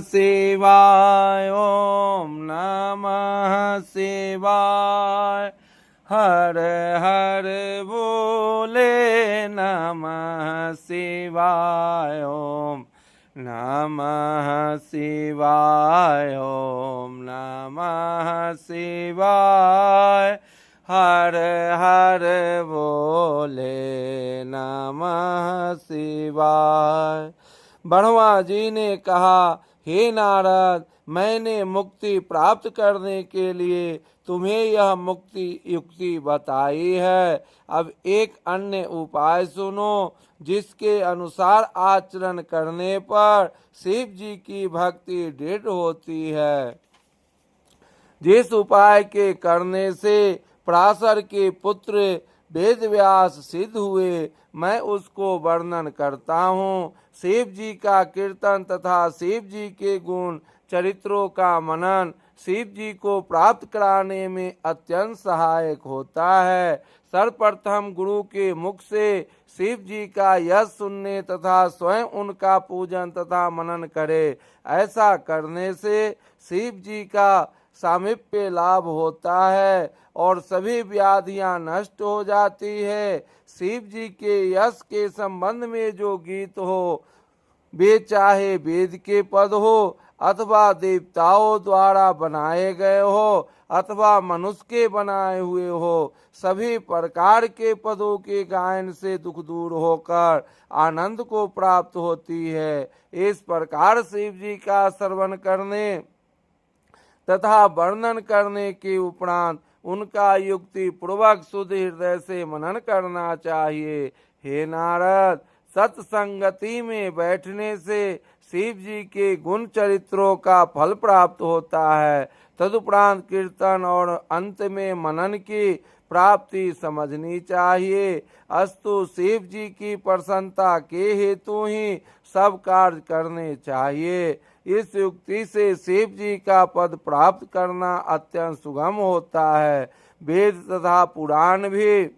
शिवाय, ओम नमः शिवाय। हर हर बोले नमः शिवाय, ओम नमः शिवाय, ओम नमः शिवाय। हर हर बोले नमः शिवाय। ब्रह्मा जी ने कहा, हे नारद, मैंने मुक्ति प्राप्त करने के लिए तुम्हें यह मुक्ति युक्ति बताई है। अब एक अन्य उपाय सुनो, जिसके अनुसार आचरण करने पर शिव जी की भक्ति दृढ़ होती है। जिस उपाय के करने से पराशर के पुत्र वेदव्यास सिद्ध हुए, मैं उसको वर्णन करता हूँ। शिव जी का कीर्तन तथा शिव जी के गुण चरित्रों का मनन शिव जी को प्राप्त कराने में अत्यंत सहायक होता है। सर्वप्रथम गुरु के मुख से शिव जी का यश सुनने तथा स्वयं उनका पूजन तथा मनन करे। ऐसा करने से शिव जी का सामीप्य लाभ होता है और सभी व्याधियां नष्ट हो जाती है। शिव जी के यश के संबंध में जो गीत हो, वे चाहे वेद के पद हो अथवा देवताओं द्वारा बनाए गए हो अथवा मनुष्य के बनाए हुए हो, सभी प्रकार के पदों के गायन से दुख दूर होकर आनंद को प्राप्त होती है। इस प्रकार शिव जी का श्रवण करने तथा वर्णन करने के उपरांत उनका युक्ति पूर्वक शुद्ध हृदय से मनन करना चाहिए। हे नारद, सत्संगति में बैठने से शिव जी के गुण चरित्रों का फल प्राप्त होता है। तदुपरांत कीर्तन और अंत में मनन की प्राप्ति समझनी चाहिए। अस्तु शिव जी की प्रसन्नता के हेतु ही सब कार्य करने चाहिए। इस युक्ति से शिव जी का पद प्राप्त करना अत्यंत सुगम होता है। वेद तथा पुराण भी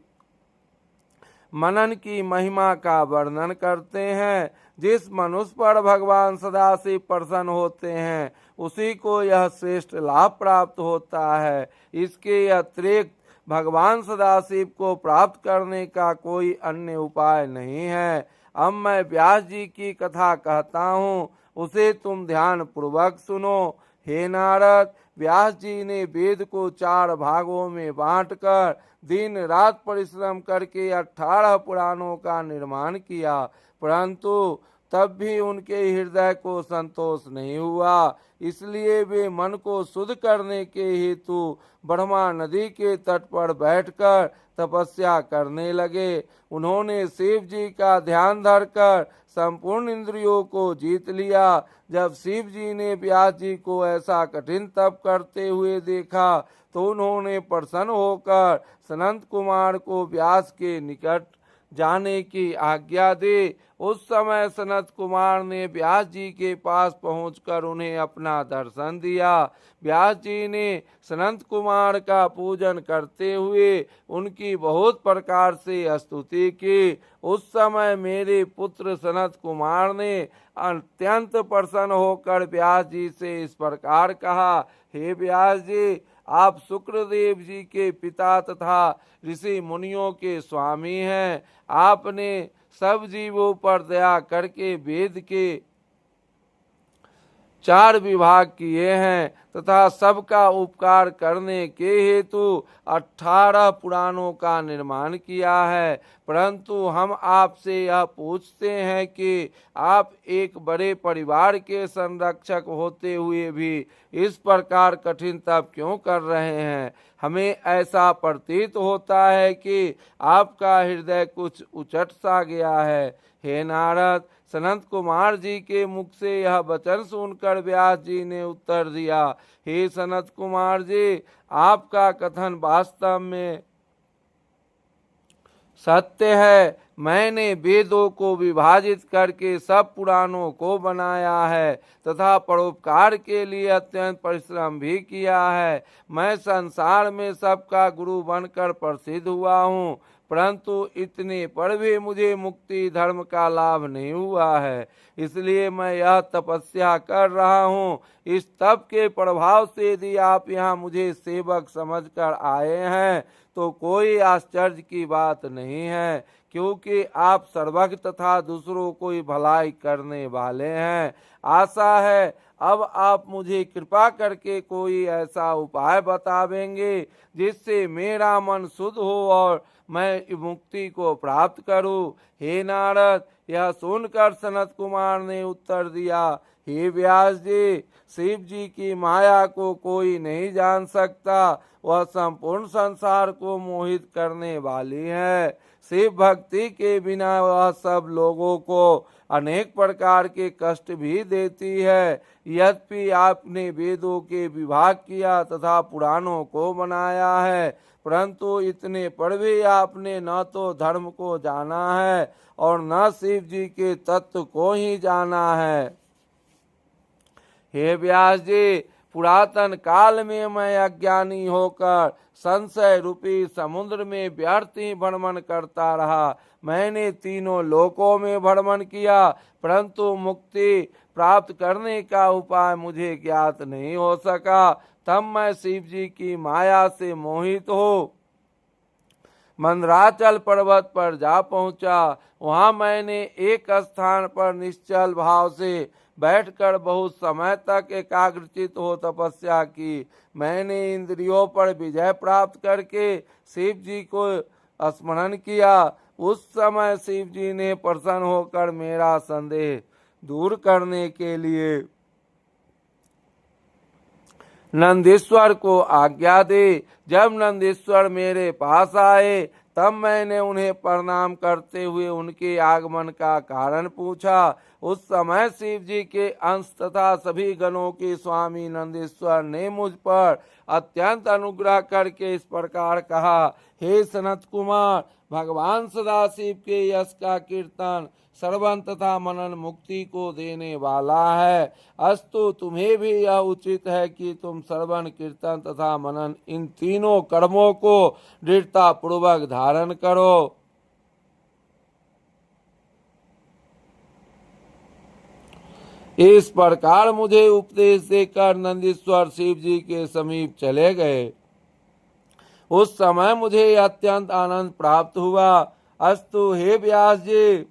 मनन की महिमा का वर्णन करते हैं। जिस मनुष्य पर भगवान सदाशिव प्रसन्न होते हैं, उसी को यह श्रेष्ठ लाभ प्राप्त होता है। इसके अतिरिक्त भगवान सदाशिव को प्राप्त करने का कोई अन्य उपाय नहीं है। अब मैं व्यास जी की कथा कहता हूँ, उसे तुम ध्यान पूर्वक सुनो। हे नारद, व्यास जी ने वेद को 4 भागों में बांटकर दिन रात परिश्रम करके 18 पुराणों का निर्माण किया, परंतु तब भी उनके हृदय को संतोष नहीं हुआ। इसलिए वे मन को शुद्ध करने के हेतु ब्रह्मा नदी के तट पर बैठकर तपस्या करने लगे। उन्होंने शिव जी का ध्यान धरकर संपूर्ण इंद्रियों को जीत लिया। जब शिव जी ने व्यास जी को ऐसा कठिन तप करते हुए देखा, तो उन्होंने प्रसन्न होकर सनत कुमार को व्यास के निकट जाने की आज्ञा दी। उस समय सनत कुमार ने व्यास जी के पास पहुंचकर उन्हें अपना दर्शन दिया। व्यास जी ने सनत कुमार का पूजन करते हुए उनकी बहुत प्रकार से स्तुति की। उस समय मेरे पुत्र सनत कुमार ने अत्यंत प्रसन्न होकर व्यास जी से इस प्रकार कहा, हे व्यास जी, आप शुक्रदेव जी के पिता तथा ऋषि मुनियों के स्वामी हैं। आपने सब जीवों पर दया करके वेद के 4 विभाग किए हैं तथा सबका उपकार करने के हेतु 18 पुराणों का निर्माण किया है। परंतु हम आपसे यह पूछते हैं कि आप एक बड़े परिवार के संरक्षक होते हुए भी इस प्रकार कठिन तप क्यों कर रहे हैं? हमें ऐसा प्रतीत होता है कि आपका हृदय कुछ उचट सा गया है। हे नारद, सनत कुमार जी के मुख से यह वचन सुनकर व्यास जी ने उत्तर दिया, हे सनत कुमार जी, आपका कथन वास्तव में सत्य है। मैंने वेदों को विभाजित करके सब पुराणों को बनाया है तथा परोपकार के लिए अत्यंत परिश्रम भी किया है। मैं संसार में सबका गुरु बनकर प्रसिद्ध हुआ हूँ, परंतु इतने पर भी मुझे मुक्ति धर्म का लाभ नहीं हुआ है। इसलिए मैं यह तपस्या कर रहा हूँ। इस तप के प्रभाव से यदि आप यहाँ मुझे सेवक समझकर आए हैं तो कोई आश्चर्य की बात नहीं है, क्योंकि आप सर्वज्ञ तथा दूसरों को भलाई करने वाले हैं। आशा है अब आप मुझे कृपा करके कोई ऐसा उपाय बतावेंगे जिससे मेरा मन शुद्ध हो और मैं मुक्ति को प्राप्त करूं। हे नारद, यह सुनकर सनत कुमार ने उत्तर दिया, हे व्यास जी, शिव जी की माया को कोई नहीं जान सकता। वह संपूर्ण संसार को मोहित करने वाली है। शिव भक्ति के बिना वह सब लोगों को अनेक प्रकार के कष्ट भी देती है। यद्यपि आपने वेदों के विभाग किया तथा पुराणों को बनाया है, परंतु इतने पर भी आपने न तो धर्म को जाना है और न शिव जी के तत्व को ही जाना है। हे व्यास जी, पुरातन काल में मैं अज्ञानी होकर संशय रूपी समुद्र में व्यर्थ ही भ्रमण करता रहा। मैंने तीनों लोकों में भ्रमण किया, परंतु मुक्ति प्राप्त करने का उपाय मुझे ज्ञात नहीं हो सका। तब मैं शिव जी की माया से मोहित हो मंदराचल पर्वत पर जा पहुंचा। वहां मैंने एक स्थान पर निश्चल भाव से बैठकर बहुत समय तक एकाग्रचित हो तपस्या की। मैंने इंद्रियों पर विजय प्राप्त करके शिव जी को स्मरण किया। उस समय शिव जी ने प्रसन्न होकर मेरा संदेह दूर करने के लिए नंदीश्वर को आज्ञा दी। जब नंदीश्वर मेरे पास आए तब मैंने उन्हें प्रणाम करते हुए उनके आगमन का कारण पूछा। उस समय शिव जी के अंश तथा सभी गणों के स्वामी नंदीश्वर ने मुझ पर अत्यंत अनुग्रह करके इस प्रकार कहा, हे सनत कुमार, भगवान सदाशिव के यश का कीर्तन श्रवण तथा मनन मुक्ति को देने वाला है। अस्तु, तुम्हें भी यह उचित है कि तुम श्रवण कीर्तन तथा मनन इन तीनों कर्मों को दृढ़ता पूर्वक धारण करो। इस प्रकार मुझे उपदेश देकर नंदीश्वर शिव जी के समीप चले गए। उस समय मुझे अत्यंत आनंद प्राप्त हुआ। अस्तु, हे व्यास जी,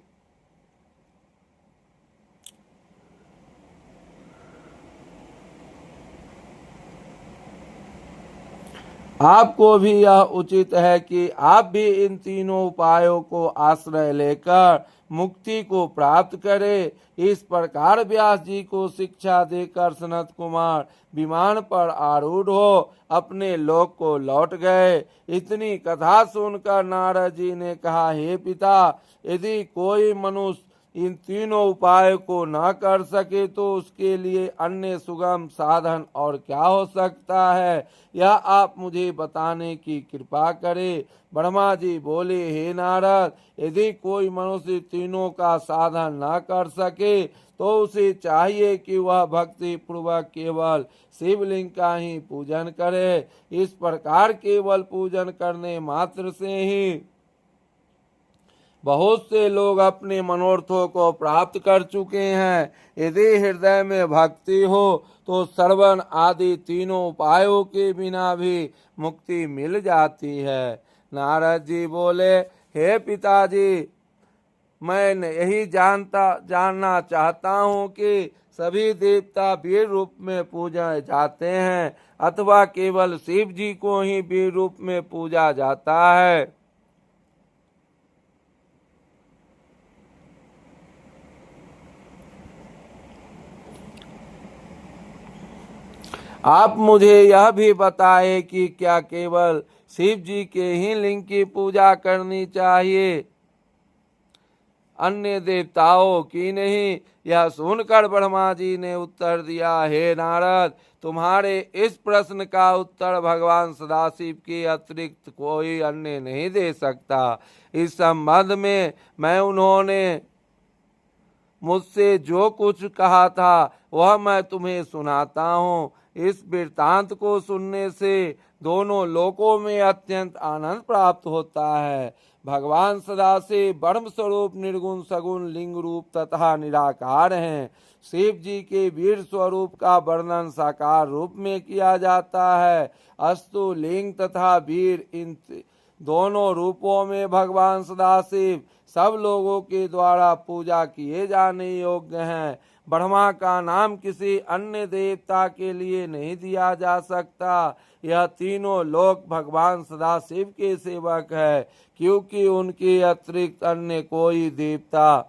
आपको भी यह उचित है कि आप भी इन तीनों उपायों को आश्रय लेकर मुक्ति को प्राप्त करें। इस प्रकार व्यास जी को शिक्षा देकर सनत कुमार विमान पर आरूढ़ हो अपने लोक को लौट गए। इतनी कथा सुनकर नारद जी ने कहा, हे पिता, यदि कोई मनुष्य इन तीनों उपायों को न कर सके तो उसके लिए अन्य सुगम साधन और क्या हो सकता है, यह आप मुझे बताने की कृपा करें। ब्रह्मा जी बोले, हे नारद, यदि कोई मनुष्य तीनों का साधन न कर सके तो उसे चाहिए कि वह भक्ति पूर्वक केवल शिवलिंग का ही पूजन करे। इस प्रकार केवल पूजन करने मात्र से ही बहुत से लोग अपने मनोरथों को प्राप्त कर चुके हैं। यदि हृदय में भक्ति हो तो श्रवण आदि तीनों उपायों के बिना भी मुक्ति मिल जाती है। नारद जी बोले, हे पिताजी, मैं यही जानना चाहता हूँ कि सभी देवता वीर रूप में पूजा जाते हैं अथवा केवल शिव जी को ही वीर रूप में पूजा जाता है। आप मुझे यह भी बताएं कि क्या केवल शिव जी के ही लिंग की पूजा करनी चाहिए, अन्य देवताओं की नहीं। यह सुनकर ब्रह्मा जी ने उत्तर दिया, हे नारद, तुम्हारे इस प्रश्न का उत्तर भगवान सदाशिव के अतिरिक्त कोई अन्य नहीं दे सकता। इस संबंध में मैं उन्होंने मुझसे जो कुछ कहा था वह मैं तुम्हें सुनाता हूँ। इस वृत्तांत को सुनने से दोनों लोकों में अत्यंत आनंद प्राप्त होता है। भगवान सदाशिव ब्रह्म स्वरूप निर्गुण सगुण लिंग रूप तथा निराकार हैं। शिव जी के वीर स्वरूप का वर्णन साकार रूप में किया जाता है। अस्तु लिंग तथा वीर इन दोनों रूपों में भगवान सदाशिव सब लोगों के द्वारा पूजा किए जाने योग्य हैं। ब्रह्मा का नाम किसी अन्य देवता के लिए नहीं दिया जा सकता। यह तीनों लोक भगवान सदाशिव के सेवक है, क्योंकि उनके अतिरिक्त अन्य कोई देवता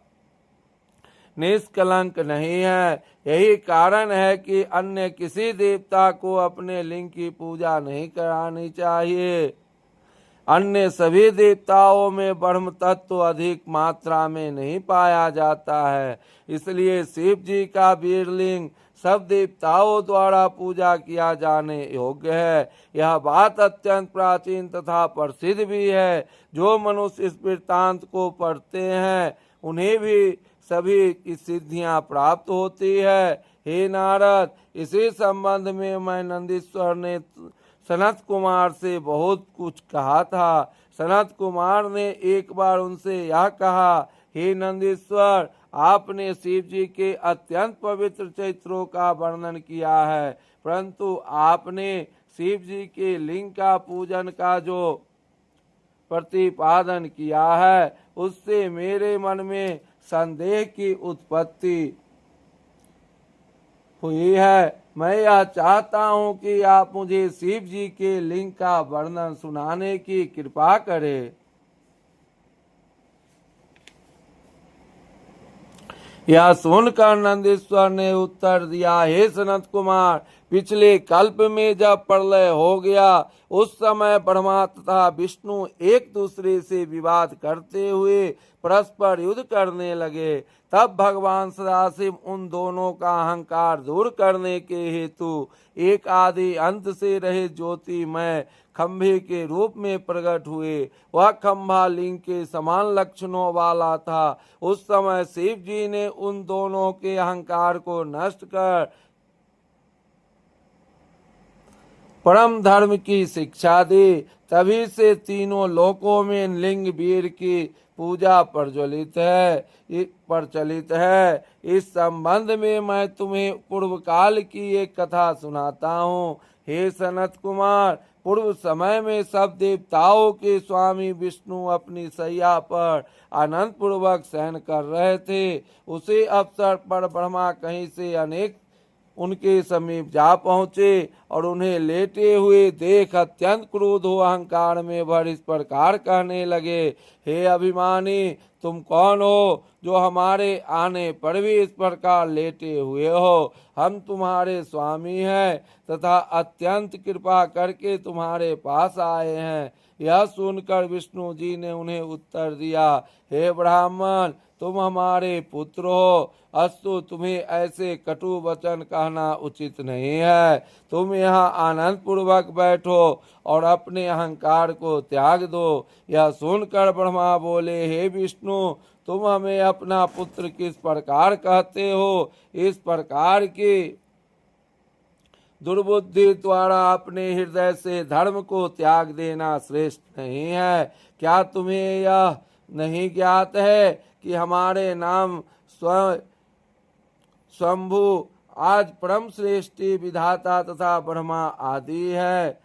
निष्कलंक नहीं है। यही कारण है कि अन्य किसी देवता को अपने लिंग की पूजा नहीं करानी चाहिए। अन्य सभी देवताओं में ब्रह्म तत्व अधिक मात्रा में नहीं पाया जाता है, इसलिए शिव जी का वीरलिंग सब देवताओं द्वारा पूजा किया जाने योग्य है। यह बात अत्यंत प्राचीन तथा प्रसिद्ध भी है। जो मनुष्य इस वृत्तांत को पढ़ते हैं उन्हें भी सभी सिद्धियां प्राप्त होती है। हे नारद, इसी संबंध में मैं नंदीश्वर ने सनत कुमार से बहुत कुछ कहा था। सनत कुमार ने एक बार उनसे यह कहा, हे नंदीश्वर, आपने शिव जी के अत्यंत पवित्र चरित्रों का वर्णन किया है, परंतु आपने शिव जी के लिंग का पूजन का जो प्रतिपादन किया है उससे मेरे मन में संदेह की उत्पत्ति हुई है। मैं यह चाहता हूँ कि आप मुझे शिव जी के लिंग का वर्णन सुनाने की कृपा करें। यह सुनकर नंदीश्वर ने उत्तर दिया, हे सनत कुमार, पिछले कल्प में जब प्रलय हो गया उस समय ब्रह्मा तथा विष्णु एक दूसरे से विवाद करते हुए परस्पर युद्ध करने लगे। तब भगवान सदाशिव उन दोनों का अहंकार दूर करने के हेतु एक आदि अंत से रहित ज्योतिमय खंभे के रूप में प्रकट हुए। वह खंभा लिंग के समान लक्षणों वाला था। उस समय शिव जी ने उन दोनों के अहंकार को नष्ट कर परम धर्म की शिक्षा दी। तभी से तीनों लोकों में लिंग वीर की पूजा प्रचलित है। इस संबंध में मैं तुम्हें पूर्व काल की एक कथा सुनाता हूँ। हे सनत कुमार, पूर्व समय में सब देवताओं के स्वामी विष्णु अपनी सैया पर आनंद पूर्वक शयन कर रहे थे। उसी अवसर पर ब्रह्मा कहीं से अनेक उनके समीप जा पहुँचे और उन्हें लेटे हुए देख अत्यंत क्रोध हो अहंकार में भर इस प्रकार कहने लगे, हे अभिमानी, तुम कौन हो जो हमारे आने पर भी इस प्रकार लेटे हुए हो? हम तुम्हारे स्वामी हैं तथा अत्यंत कृपा करके तुम्हारे पास आए हैं। यह सुनकर विष्णु जी ने उन्हें उत्तर दिया, हे ब्राह्मण, तुम हमारे पुत्र हो, अस्तु तुम्हें ऐसे कटु वचन कहना उचित नहीं है। तुम यहाँ आनंद पूर्वक बैठो और अपने अहंकार को त्याग दो। यह सुनकर ब्रह्मा बोले, हे विष्णु, तुम हमें अपना पुत्र किस प्रकार कहते हो? इस प्रकार की दुर्बुद्धि द्वारा अपने हृदय से धर्म को त्याग देना श्रेष्ठ नहीं है। क्या तुम्हें यह नहीं ज्ञात है कि हमारे नाम शंभु आज परम श्रेष्ठी विधाता तथा ब्रह्मा आदि है?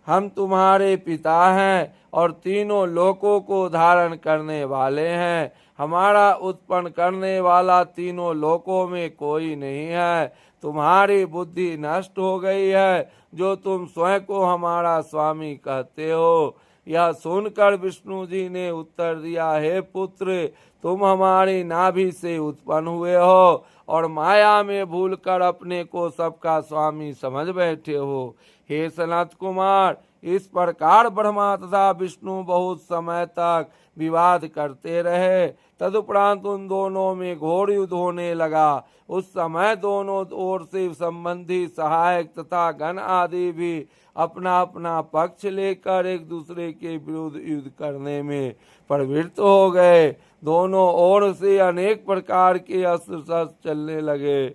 हम तुम्हारे पिता हैं और तीनों लोकों को धारण करने वाले हैं। हमारा उत्पन्न करने वाला तीनों लोकों में कोई नहीं है। तुम्हारी बुद्धि नष्ट हो गई है जो तुम स्वयं को हमारा स्वामी कहते हो। यह सुनकर विष्णु जी ने उत्तर दिया, हे पुत्र, तुम हमारी नाभि से उत्पन्न हुए हो और माया में भूलकर अपने को सबका स्वामी समझ बैठे हो। हे सनत कुमार, इस प्रकार ब्रह्मा तथा विष्णु बहुत समय तक विवाद करते रहे। तदुपरांत उन दोनों में घोर युद्ध होने लगा। उस समय दोनों ओर से संबंधी सहायक तथा गण आदि भी अपना अपना पक्ष लेकर एक दूसरे के विरुद्ध युद्ध करने में प्रवृत्त हो गए। दोनों ओर से अनेक प्रकार के अस्त्र शस्त्र चलने लगे।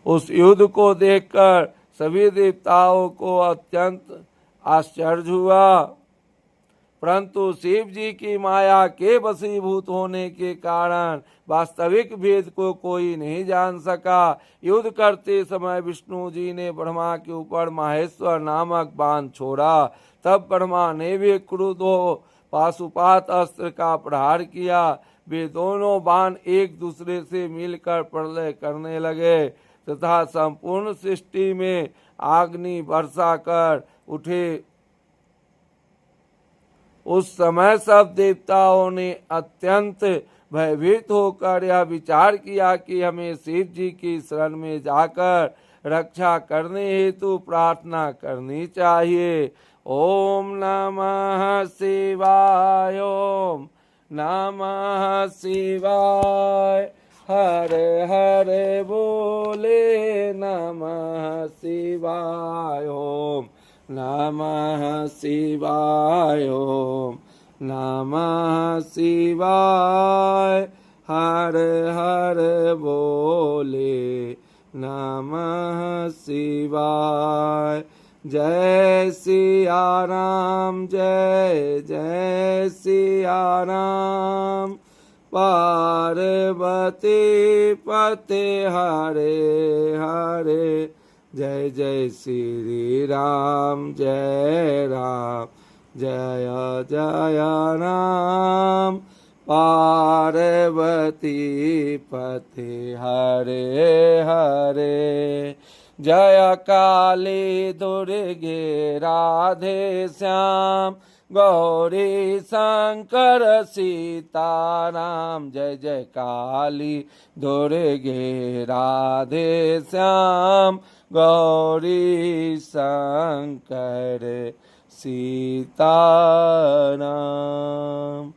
उस युद्ध को देखकर सभी देवताओं को अत्यंत आश्चर्य हुआ। परंतु शिव जी की माया के वशीभूत होने के कारण वास्तविक भेद को कोई नहीं जान सका। युद्ध करते समय विष्णु जी ने ब्रह्मा के ऊपर माहेश्वर नामक बाण छोड़ा। तब ब्रह्मा ने भी क्रुद्ध हो पाशुपात अस्त्र का प्रहार किया। वे दोनों बाण एक दूसरे से मिलकर प्रलय करने लगे तथा संपूर्ण सृष्टि में अग्नि वर्षा कर उठे। उस समय सब देवताओं ने अत्यंत भयभीत होकर यह विचार किया कि हमें शिव जी की शरण में जाकर रक्षा करने हेतु प्रार्थना करनी चाहिए। ओम नमः शिवाय, ओम नमः शिवाय। हर हर बोले नमः शिवाय, ओम नमः शिवाय, ओम नमः शिवाय। हर हर बोले नमः शिवाय। जय सिया राम, जय जय सिया राम। पार्वती पते हरे हरे। जय जय श्री राम, जय राम, जय जय राम। पार्वती पते हरे हरे। जय काली दुर्गे राधे श्याम, गौरी शंकर सीताराम। जय जय काली दुर्गे राधे श्याम, गौरी शंकर सीताराम।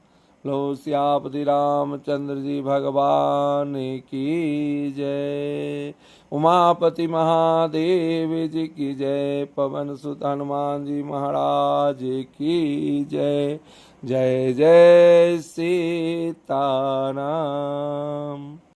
लो सियापति रामचंद्र जी भगवान की जय। उमापति महादेव जी की जय। पवन सुत हनुमान जी महाराज की जय। जय जय सीताराम।